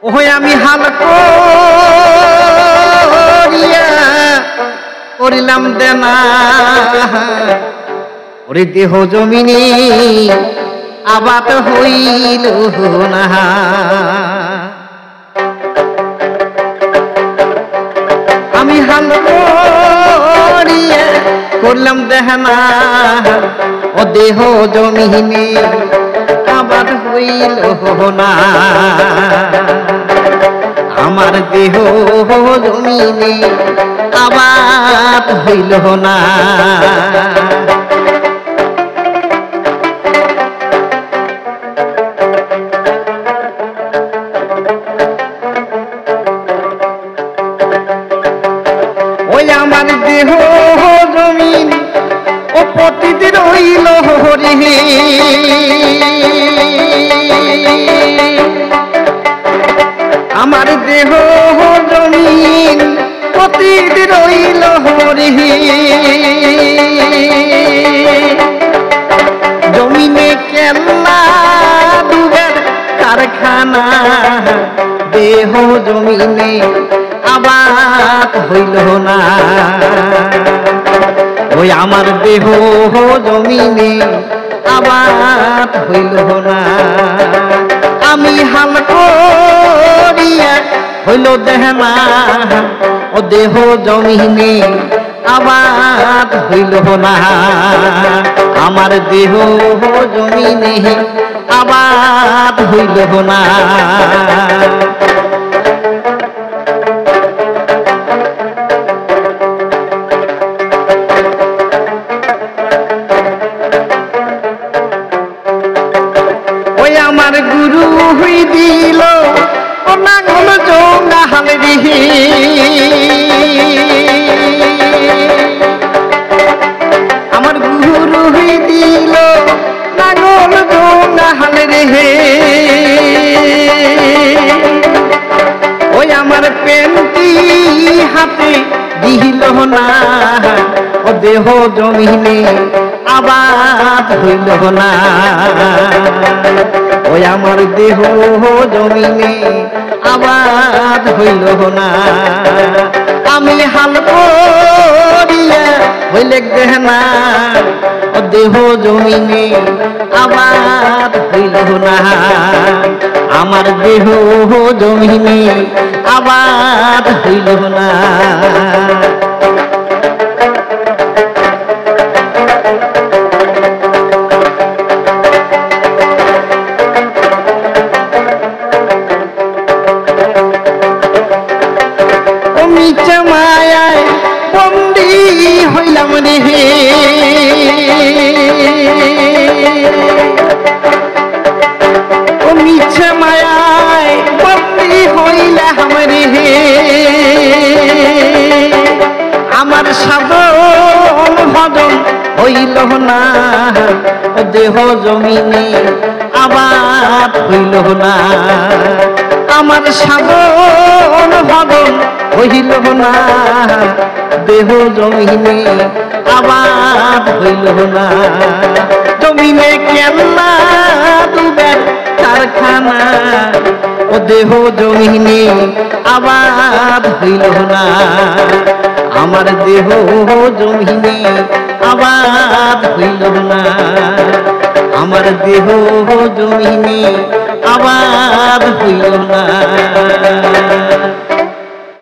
ওই আমি হাল করিয়া করিলাম দেনা ওরে দেহ জমিনে আবাদ হইল না আমি হাল করিয়া করলাম দেনা ও দেহ জমিনে আবাদ হইল না আমার দেহ জমিনে আবাদ হইল না ওই আমার দেহ জমিন ও প্রতিদিন হইল হরি আমার দেহ জমিন প্রতিদিন রইল হরি জমিনে কেল্লা ডুবের কারখানা দেহ জমিনে আবাদ হইল না ওই আমার দেহ জমিনে আবাদ হইল না আমি হাল করিয়া হইল দেহনা ও দেহ জমিনে আবাদ হইল না আমার দেহ জমিনে আবাদ হইল না আমার গুরু হই দিল ও নাঙ্গল জোঙ্গা হালে রে আমার গুরু হই দিল নাঙ্গল জোঙ্গা হালে রে ওই আমার পেন্টি হাতে দিল না ও দেহ জমিনে আবাদ হইল না ওই আমার দেহ জমিনে আবাদ হইল না আমি হাল করিয়া হইলে দেহনা ও দেহ জমিনে আবাদ হইল না আমার দেহ জমিনে আবাদ হইল না মায়ায় বন্দি হইলাম রে ও মিছে মায়ায় বন্দি হইলাম রে আমার সাধন ভজন হইল না ও দেহ জমিনে আবাদ হইল না আমার সাধন ভজন হইল না দেহ জমিনে আবাদ হইল না জমিনে কেল্লা ডুবের কারখানা ও দেহ জমিনে আবাদ হইল না আমার দেহ জমিনে আবাদ হইল না আমার দেহ জমিনে আবাদ হইল